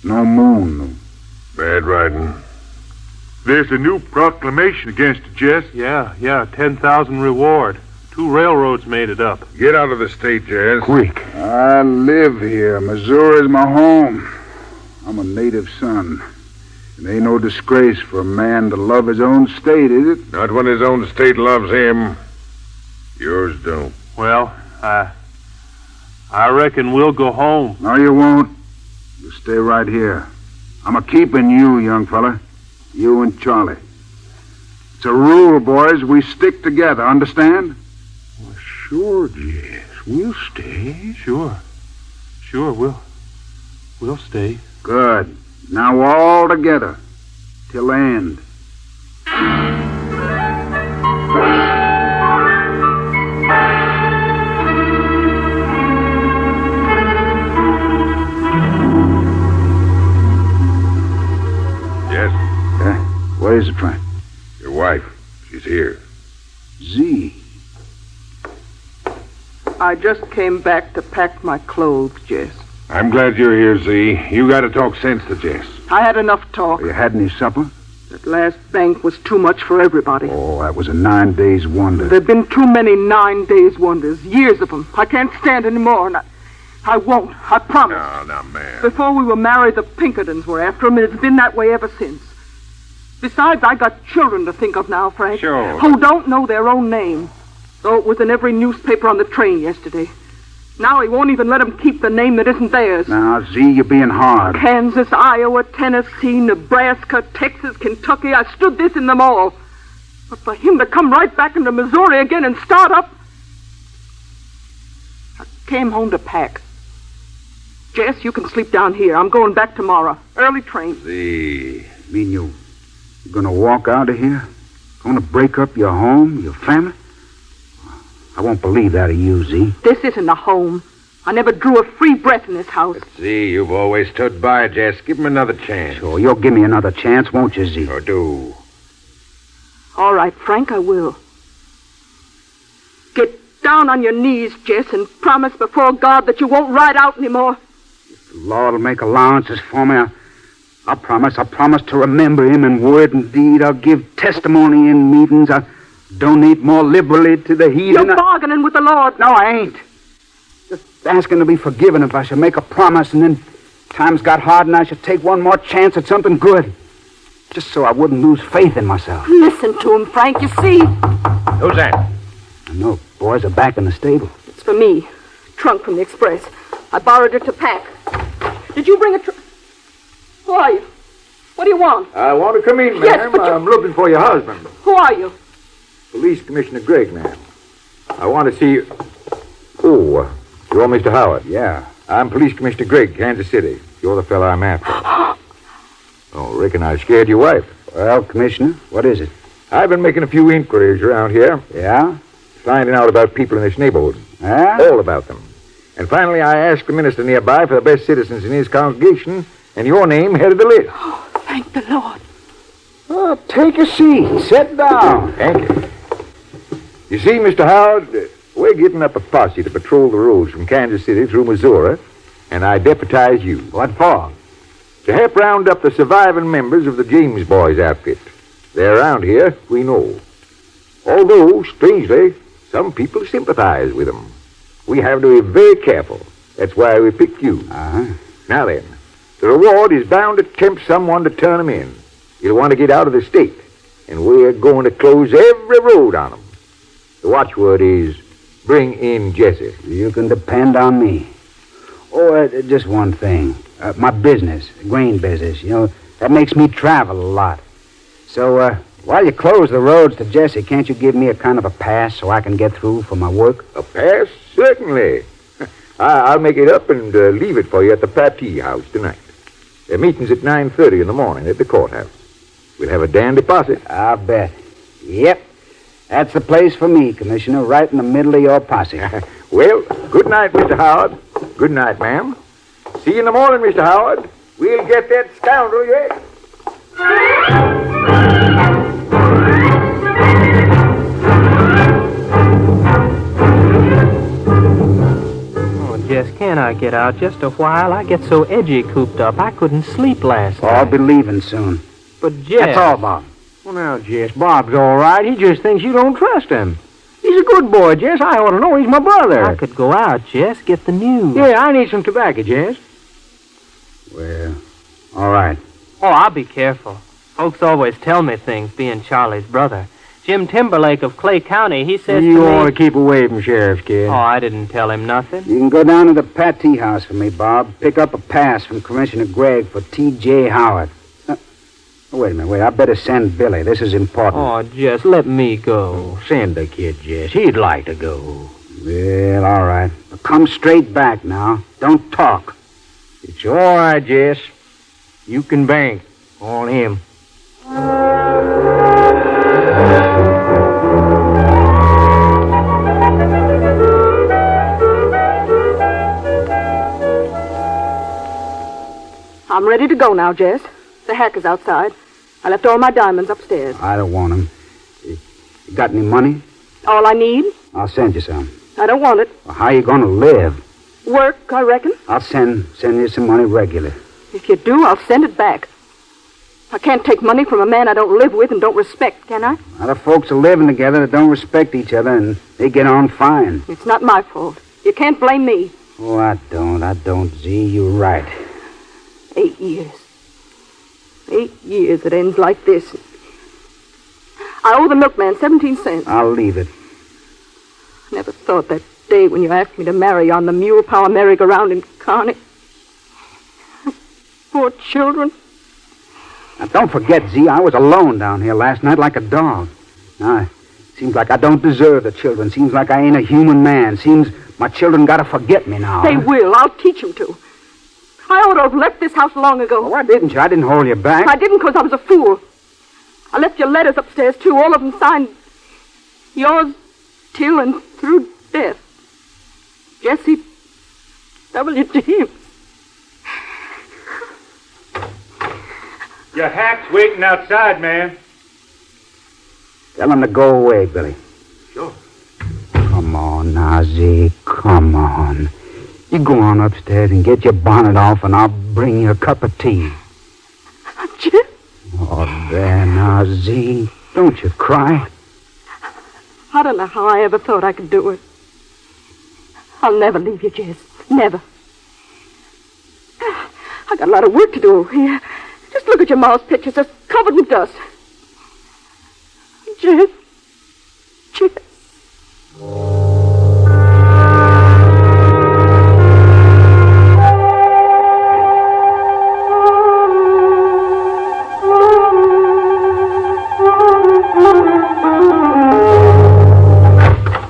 No moon, though. Bad riding. There's a new proclamation against it, Jess. Yeah, 10,000 reward. 2 railroads made it up. Get out of the state, Jess. Quick. I live here. Missouri's my home. I'm a native son. It ain't no disgrace for a man to love his own state, is it? Not when his own state loves him. Yours don't. Well, I reckon we'll go home. No, you won't. You stay right here. I'm a-keeping you, young fella. You and Charlie. It's a rule, boys. We stick together, understand? Well, sure, Jess. We'll stay. Sure, we'll stay. Good. Now all together. Till the end. Yes? What is it, Frank? Your wife. She's here. Z. I just came back to pack my clothes, Jess. I'm glad you're here, Z. You gotta talk sense to Jess. I had enough talk. You had any supper? That last bank was too much for everybody. Oh, that was a 9 days wonder. There've been too many 9 days wonders, years of them. I can't stand any more, and I won't. I promise. No, man. Before we were married, the Pinkertons were after him, and it's been that way ever since. Besides, I got children to think of now, Frank. Sure. Who don't know their own name. Though it was in every newspaper on the train yesterday. Now he won't even let them keep the name that isn't theirs. Now, Z, you're being hard. Kansas, Iowa, Tennessee, Nebraska, Texas, Kentucky. I stood this in them all. But for him to come right back into Missouri again and start up... I came home to pack. Jess, you can sleep down here. I'm going back tomorrow. Early train. Z, mean you're gonna walk out of here? Gonna break up your home, your family? I won't believe that of you, Z. This isn't a home. I never drew a free breath in this house. Z, you've always stood by, Jess. Give him another chance. Sure, you'll give me another chance, won't you, Z? Or do. All right, Frank, I will. Get down on your knees, Jess, and promise before God that you won't ride out anymore. If the Lord will make allowances for me, I'll promise to remember him in word and deed. I'll give testimony in meetings. I'll donate more liberally to the heathen. You're bargaining with the Lord. No, I ain't. Just asking to be forgiven if I should make a promise and then Times got hard and I should take one more chance at something good. Just so I wouldn't lose faith in myself. Listen to him, Frank. You see? Who's that? I know. Boys are back in the stable. It's for me. Trunk from the express. I borrowed it to pack. Did you bring a trunk? Who are you? What do you want? I want to come in, ma'am. Yes, but I'm looking for your husband. Who are you? Police Commissioner Gregg, ma'am. I want to see you. Oh, you're Mr. Howard. Yeah. I'm Police Commissioner Gregg, Kansas City. You're the fellow I'm after. Oh, reckon I scared your wife. Well, Commissioner, what is it? I've been making a few inquiries around here. Yeah? Finding out about people in this neighborhood. Yeah? All about them. And finally, I asked the minister nearby for the best citizens in his congregation, and your name headed the list. Oh, thank the Lord. Oh, take a seat. Sit down. Thank you. You see, Mr. Howard, we're getting up a posse to patrol the roads from Kansas City through Missouri, and I deputize you. What for? To help round up the surviving members of the James boys' outfit. They're around here, we know. Although, strangely, some people sympathize with them. We have to be very careful. That's why we picked you. Uh-huh. Now then, the reward is bound to tempt someone to turn them in. You'll want to get out of the state, and we're going to close every road on them. The watchword is, bring in Jesse. You can depend on me. Oh, just one thing. My business, grain business, that makes me travel a lot. So, while you close the roads to Jesse, can't you give me a kind of a pass so I can get through for my work? A pass? Certainly. I'll make it up and leave it for you at the Patee House tonight. Their meeting's at 9:30 in the morning at the courthouse. We'll have a dandy posse. I'll bet. Yep. That's the place for me, Commissioner, right in the middle of your posse. Well, good night, Mr. Howard. Good night, ma'am. See you in the morning, Mr. Howard. We'll get that scoundrel you ate. Oh, Jess, can I get out just a while? I get so edgy cooped up. I couldn't sleep last night. I'll be leaving soon. But, Jess... That's all, Bob. Well, now, Jess, Bob's all right. He just thinks you don't trust him. He's a good boy, Jess. I ought to know he's my brother. I could go out, Jess, get the news. Yeah, I need some tobacco, Jess. Well, all right. Oh, I'll be careful. Folks always tell me things, being Charlie's brother. Jim Timberlake of Clay County, he says You to me... ought to keep away from Sheriff's kid. Oh, I didn't tell him nothing. You can go down to the Patee House for me, Bob. Pick up a pass from Commissioner Gregg for T.J. Howard. Wait a minute, wait. I better send Billy. This is important. Oh, Jess, let me go. Send the kid, Jess. He'd like to go. Well, all right. But come straight back now. Don't talk. It's all right, Jess. You can bank on him. I'm ready to go now, Jess. The hack is outside. I left all my diamonds upstairs. I don't want them. You got any money? All I need? I'll send you some. I don't want it. Well, how are you going to live? Work, I reckon. I'll send you some money regular. If you do, I'll send it back. I can't take money from a man I don't live with and don't respect, can I? A lot of folks are living together that don't respect each other, and they get on fine. It's not my fault. You can't blame me. Oh, I don't, Z. You're right. 8 years. 8 years it ends like this. I owe the milkman 17 cents. I'll leave it. I never thought that day when you asked me to marry on the mule power merry-go-round in Kearney. Poor children. Now, don't forget, Z, I was alone down here last night like a dog. Now, it seems like I don't deserve the children. Seems like I ain't a human man. Seems my children gotta forget me now. They will. I'll teach them to. I ought to have left this house long ago. Well, why didn't you? I didn't hold you back. I didn't because I was a fool. I left your letters upstairs, too. All of them signed yours till and through death. Jesse W. James. Your hack's waiting outside, man. Tell him to go away, Billy. Sure. Come on now, Z. Come on. You go on upstairs and get your bonnet off, and I'll bring you a cup of tea. Jim? Oh, there now, Z. Don't you cry. I don't know how I ever thought I could do it. I'll never leave you, Jess. Never. I got a lot of work to do. Here, just look at your mom's pictures. They're covered with dust. Jess.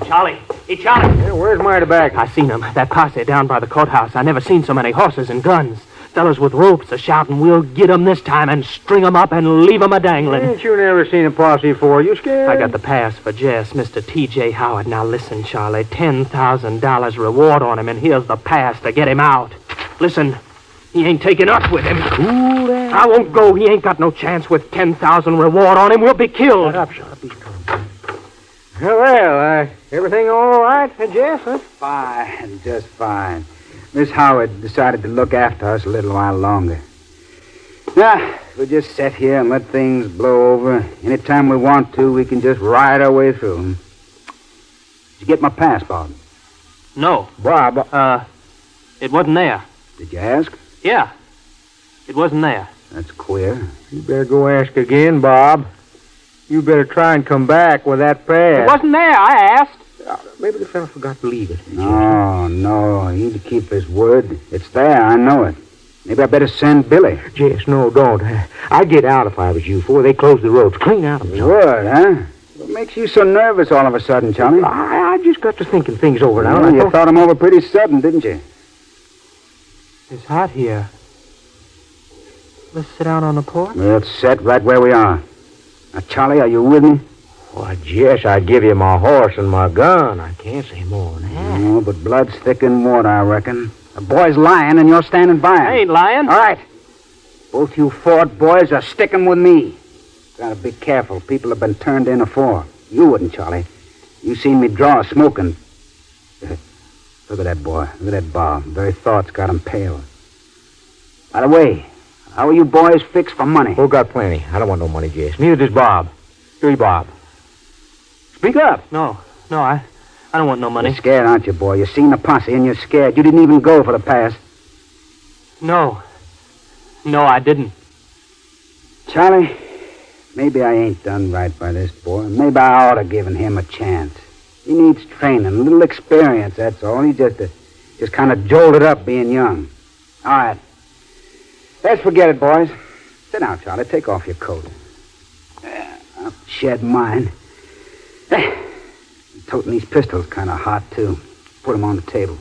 Charlie. Hey, Charlie. Yeah, where's my tobacco? I seen him. That posse down by the courthouse. I never seen so many horses and guns. Fellas with ropes are shouting, "We'll get 'em this time," and string 'em up and leave 'em a-dangling. Ain't you never seen a posse before? You scared? I got the pass for Jess, Mr. T.J. Howard. Now listen, Charlie. $10,000 reward on him, and here's the pass to get him out. Listen, he ain't taking us with him. Cool down. I won't go. He ain't got no chance with 10,000 reward on him. We'll be killed. Shut up. Well, everything all right, Jess? Huh? Fine, just fine. Miss Howard decided to look after us a little while longer. Now, we'll just sit here and let things blow over. Anytime we want to, we can just ride our way through them. Did you get my pass, Bob? No. Bob? It wasn't there. Did you ask? Yeah. It wasn't there. That's queer. You better go ask again, Bob. You better try and come back with that pass. It wasn't there, I asked. Maybe the fellow forgot to leave it. No, he'd keep his word. It's there, I know it. Maybe I better send Billy. Jess, no, don't. I'd get out if I was you before they close the roads. Clean out of them. You would, huh? What makes you so nervous all of a sudden, Charlie? I just got to thinking things over now. Well, you thought them over pretty sudden, didn't you? It's hot here. Let's sit down on the porch. Let's sit right where we are. Now, Charlie, are you with me? Why, Jess, I'd give you my horse and my gun. I can't say more than that. No, but blood's thicker than water, I reckon. The boy's lying, and you're standing by him. I ain't lying. All right. Both you Ford boys are sticking with me. Gotta be careful. People have been turned in afore. You wouldn't, Charlie. You seen me draw smoking. Look at that boy. Look at that Bob. Very thoughts got him pale. By the way, how are you boys fixed for money? Oh, got plenty. I don't want no money, Jess. Neither does Bob. Here, Bob. Speak up. No, I don't want no money. You're scared, aren't you, boy? You seen the posse and you're scared. You didn't even go for the pass. No, I didn't. Charlie, maybe I ain't done right by this boy. Maybe I ought to given him a chance. He needs training, a little experience, that's all. He just kind of jolted up being young. All right. Let's forget it, boys. Sit down, Charlie. Take off your coat. I'll shed mine. Toting these pistols kind of hot, too. Put them on the table.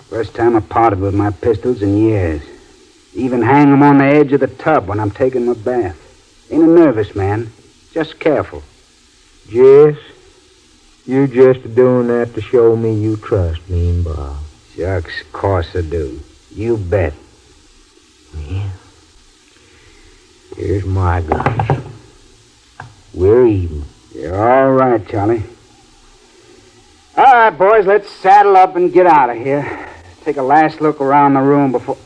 First time I parted with my pistols in years. Even hang them on the edge of the tub when I'm taking my bath. Ain't a nervous man. Just careful. Jess, you just doing that to show me you trust me and Bob. Shucks, of course I do. You bet. Yeah. Here's my guns. We're even. You're all right, Charlie. All right, boys, let's saddle up and get out of here. Take a last look around the room before...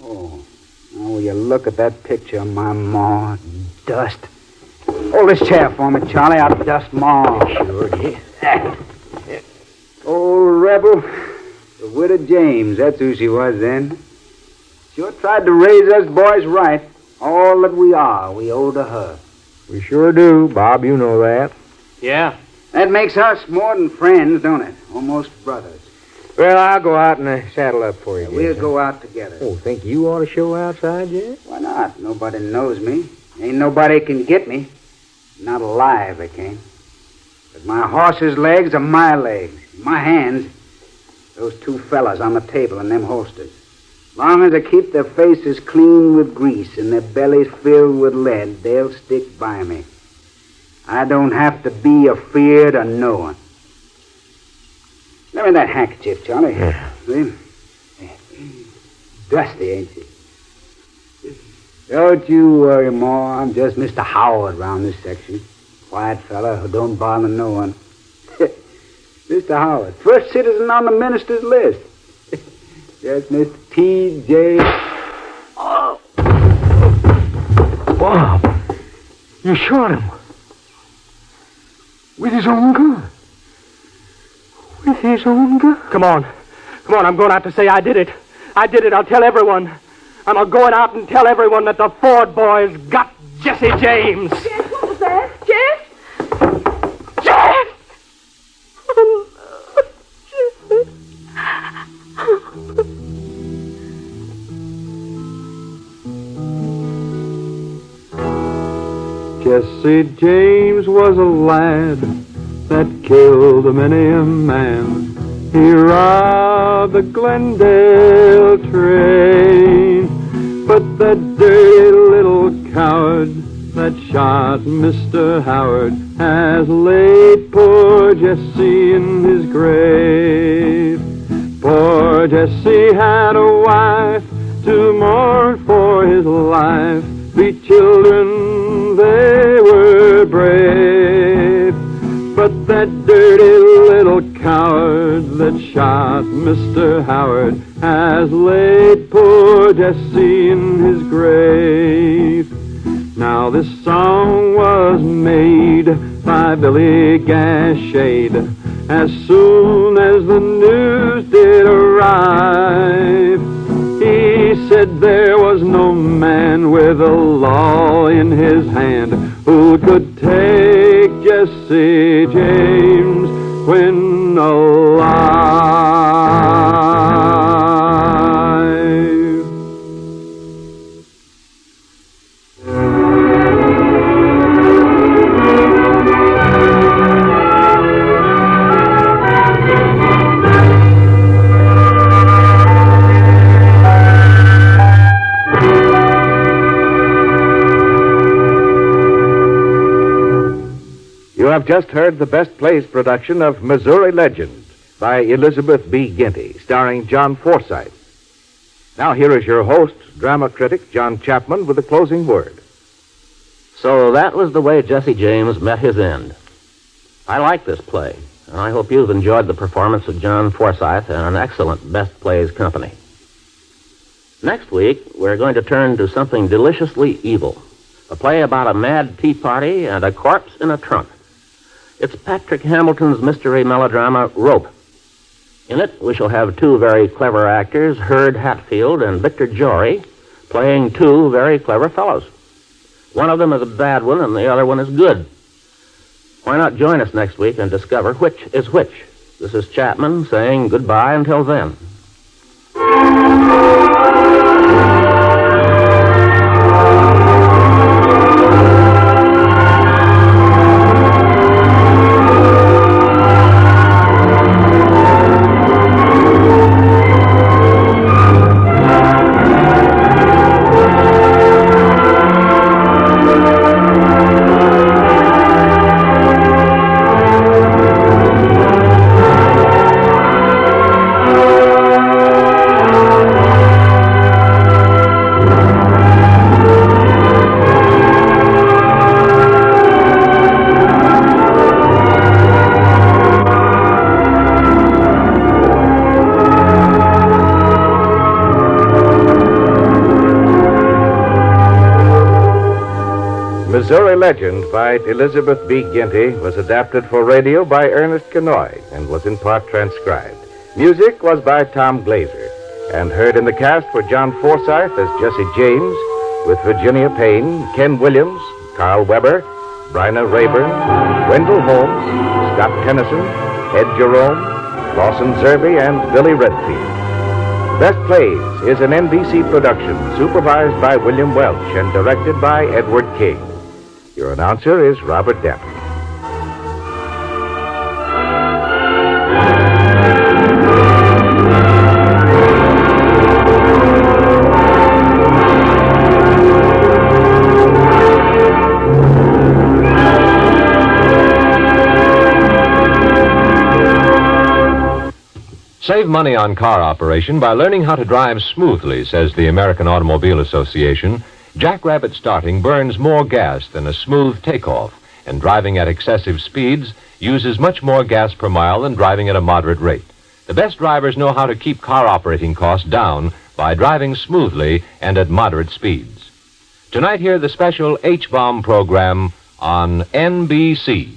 Oh, now will you look at that picture of my ma? Dust. Hold this chair for me, Charlie. I'll dust ma. Sure, yeah. Old rebel. The widow James, that's who she was then. Sure tried to raise us boys right. All that we are, we owe to her. We sure do, Bob. You know that. Yeah. That makes us more than friends, don't it? Almost brothers. Well, I'll go out and saddle up for you. We'll go out together. Oh, think you ought to show outside yet? Why not? Nobody knows me. Ain't nobody can get me. Not alive, they can't. But my horse's legs are my legs. My hands, those two fellas on the table and them holsters. Long as they keep their faces clean with grease and their bellies filled with lead, they'll stick by me. I don't have to be afeard of no one. Let me that handkerchief, Charlie. Yeah. See? Dusty, ain't she? Don't you worry, Ma. I'm just Mr. Howard round this section. Quiet fella who don't bother no one. Mr. Howard, first citizen on the minister's list. Just Mr. T.J. Oh. Bob, you shot him. With his own gun. With his own gun? Come on, I'm going out to say I did it. I did it. I'll tell everyone. I'm going out and tell everyone that the Ford boys got Jesse James. Jess, what was that? Jess? Jess! Oh, Jesse James was a lad that killed many a man. He robbed the Glendale train, but that dirty little coward that shot Mr. Howard has laid poor Jesse in his grave. Poor Jesse had a wife to mourn for his life. 3 children, they were brave. But that dirty little coward that shot Mr. Howard has laid poor Jesse in his grave. Now this song was made by Billy Gashade as soon as the news did arrive. He said there was no man with a law in his hand who could take Jesse James when alive. You have just heard the Best Plays production of Missouri Legend by Elizabeth B. Ginty, starring John Forsythe. Now here is your host, drama critic John Chapman, with the closing word. So that was the way Jesse James met his end. I like this play, and I hope you've enjoyed the performance of John Forsythe and an excellent Best Plays company. Next week, we're going to turn to something deliciously evil, a play about a mad tea party and a corpse in a trunk. It's Patrick Hamilton's mystery melodrama, Rope. In it, we shall have 2 very clever actors, Hurd Hatfield and Victor Jory, playing 2 very clever fellows. One of them is a bad one, and the other one is good. Why not join us next week and discover which is which? This is Chapman saying goodbye until then. Missouri Legend by Elizabeth B. Ginty was adapted for radio by Ernest Kenoy and was in part transcribed. Music was by Tom Glazer, and heard in the cast were John Forsythe as Jesse James, with Virginia Payne, Ken Williams, Carl Weber, Bryna Rayburn, Wendell Holmes, Scott Tennyson, Ed Jerome, Lawson Zerby, and Billy Redfield. Best Plays is an NBC production supervised by William Welch and directed by Edward King. Your announcer is Robert Depp. Save money on car operation by learning how to drive smoothly, says the American Automobile Association. Jackrabbit starting burns more gas than a smooth takeoff, and driving at excessive speeds uses much more gas per mile than driving at a moderate rate. The best drivers know how to keep car operating costs down by driving smoothly and at moderate speeds. Tonight, hear the special H-Bomb program on NBC.